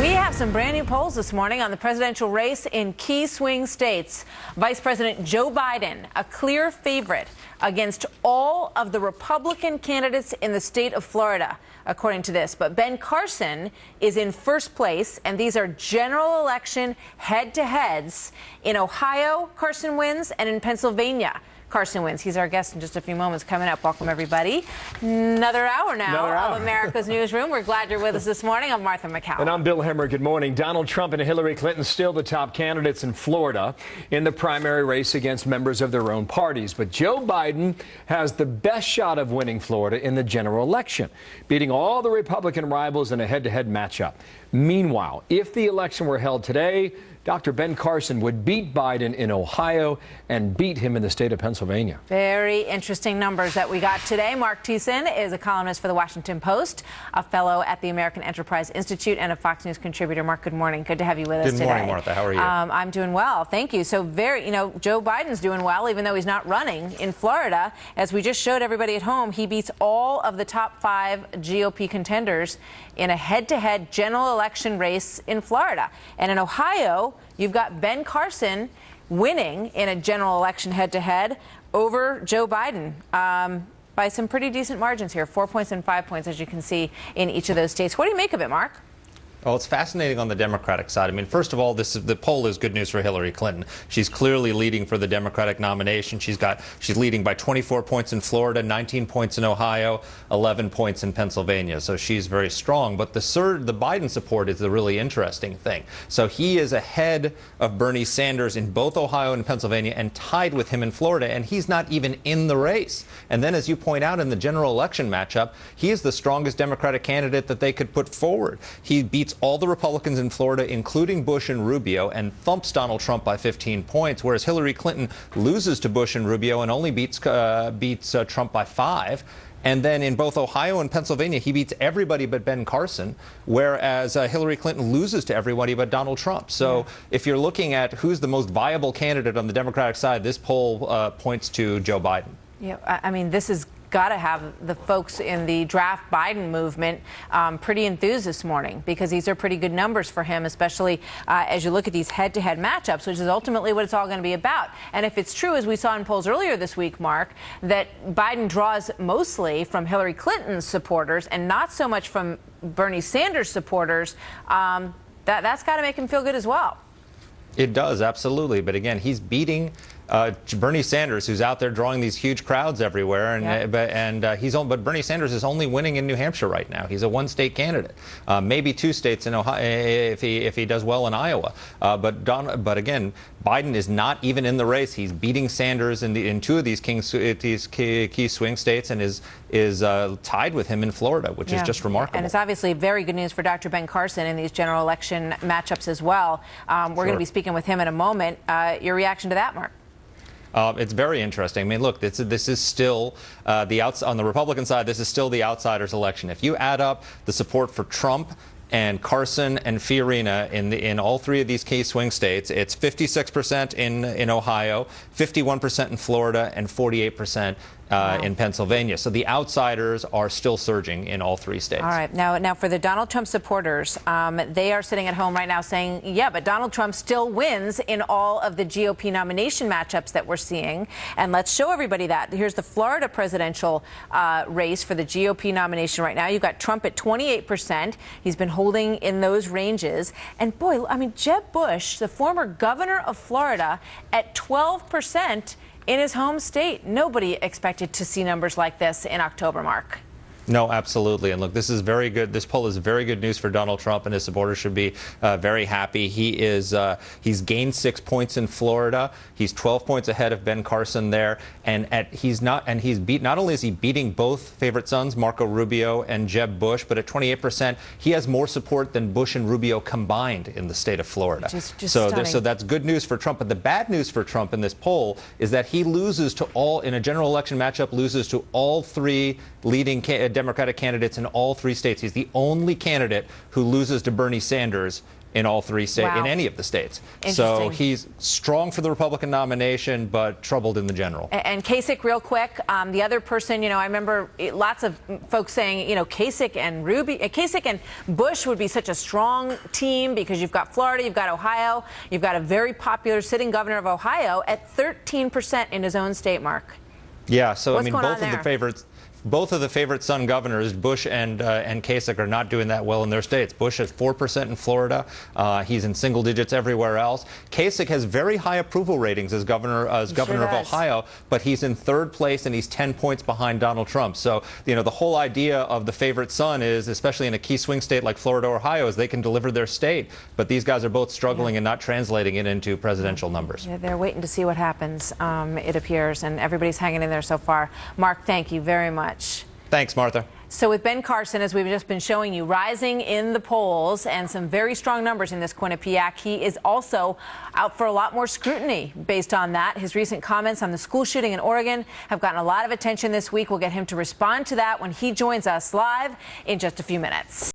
We have some brand new polls this morning on the presidential race in key swing states. Vice President Joe Biden, a clear favorite against all of the Republican candidates in the state of Florida, according to this. But Ben Carson is in first place, and these are general election head-to-heads. In Ohio, Carson wins, and in Pennsylvania, Carson wins. He's our guest in just a few moments. Coming up, welcome everybody. Another hour now of America's Newsroom. We're glad you're with us this morning. I'm Martha McCall. And I'm Bill Hemmer. Good morning. Donald Trump and Hillary Clinton still the top candidates in Florida in the primary race against members of their own parties. But Joe Biden has the best shot of winning Florida in the general election, beating all the Republican rivals in a head-to-head matchup. Meanwhile, if the election were held today, Dr. Ben Carson would beat Biden in Ohio and beat him in the state of Pennsylvania. Very interesting numbers that we got today. Mark Thiessen is a columnist for the Washington Post, a fellow at the American Enterprise Institute, and a Fox News contributor. Mark, good morning. Good to have you with us today. Good morning, Martha. How are you? I'm doing well. Thank you. So Joe Biden's doing well, even though he's not running in Florida. As we just showed everybody at home, he beats all of the top 5 GOP contenders in a head-to-head general election race in Florida. And in Ohio, you've got Ben Carson winning in a general election head-to-head over Joe Biden by some pretty decent margins here, 4 points and 5 points, as you can see in each of those states. What do you make of it, Mark? Well, it's fascinating on the Democratic side. I mean, first of all, the poll is good news for Hillary Clinton. She's clearly leading for the Democratic nomination. She's leading by 24 points in Florida, 19 points in Ohio, 11 points in Pennsylvania. So she's very strong. But the Biden support is the really interesting thing. So he is ahead of Bernie Sanders in both Ohio and Pennsylvania and tied with him in Florida, and he's not even in the race. And then, as you point out, in the general election matchup, he is the strongest Democratic candidate that they could put forward. He beats all the Republicans in Florida, including Bush and Rubio, and thumps Donald Trump by 15 points, whereas Hillary Clinton loses to Bush and Rubio and only beats Trump by 5. And then in both Ohio and Pennsylvania, he beats everybody but Ben Carson, whereas Hillary Clinton loses to everybody but Donald Trump. So if you're looking at who's the most viable candidate on the Democratic side, this poll points to Joe Biden. Yeah, I mean, this is got to have the folks in the draft Biden movement pretty enthused this morning, because these are pretty good numbers for him, especially as you look at these head-to-head matchups, which is ultimately what it's all going to be about. And if it's true, as we saw in polls earlier this week, Mark, that Biden draws mostly from Hillary Clinton's supporters and not so much from Bernie Sanders supporters, that's got to make him feel good as well. It does, absolutely. But again, he's beating Bernie Sanders, who's out there drawing these huge crowds everywhere, but Bernie Sanders is only winning in New Hampshire right now. He's a one-state candidate, maybe 2 states in Ohio if he does well in Iowa. But again, Biden is not even in the race. He's beating Sanders in 2 of these key swing states, and is tied with him in Florida, which is just remarkable. And it's obviously very good news for Dr. Ben Carson in these general election matchups as well. We're going to be speaking with him in a moment. Your reaction to that, Mark? It's very interesting. I mean, look, this is still on the Republican side, this is still the outsiders' election. If you add up the support for Trump and Carson and Fiorina in all 3 of these key swing states, it's 56% in Ohio, 51% in Florida, and 48% in Pennsylvania. So the outsiders are still surging in all 3 states. All right. Now for the Donald Trump supporters, they are sitting at home right now saying, yeah, but Donald Trump still wins in all of the GOP nomination matchups that we're seeing. And let's show everybody that. Here's the Florida presidential race for the GOP nomination right now. You've got Trump at 28%. He's been holding in those ranges. And boy, I mean, Jeb Bush, the former governor of Florida, at 12% in his home state. Nobody expected to see numbers like this in October, Mark. No, absolutely. And look, this is very good. This poll is very good news for Donald Trump, and his supporters should be very happy. He's gained 6 points in Florida. He's 12 points ahead of Ben Carson there, not only is he beating both favorite sons, Marco Rubio and Jeb Bush, but at 28%, he has more support than Bush and Rubio combined in the state of Florida. So that's good news for Trump. But the bad news for Trump in this poll is that he loses in a general election matchup, loses to all 3 leading Democratic candidates in all 3 states. He's the only candidate who loses to Bernie Sanders in all three states, Wow. in any of the states. Interesting. So he's strong for the Republican nomination, but troubled in the general. And Kasich, real quick, the other person, I remember lots of folks saying, Kasich and Bush would be such a strong team because you've got Florida, you've got Ohio, you've got a very popular sitting governor of Ohio at 13% in his own state, Mark. Yeah, so What's I mean, going on both of the favorite son governors, Bush and Kasich, are not doing that well in their states. Bush has 4% in Florida. He's in single digits everywhere else. Kasich has very high approval ratings as governor of Ohio, but he's in third place and he's 10 points behind Donald Trump. So, the whole idea of the favorite son is, especially in a key swing state like Florida or Ohio, is they can deliver their state. But these guys are both struggling and not translating it into presidential numbers. Yeah, they're waiting to see what happens, it appears, and everybody's hanging in there so far. Mark, thank you very much. Thanks, Martha. So with Ben Carson, as we've just been showing you, rising in the polls and some very strong numbers in this Quinnipiac, he is also out for a lot more scrutiny based on that. His recent comments on the school shooting in Oregon have gotten a lot of attention this week. We'll get him to respond to that when he joins us live in just a few minutes.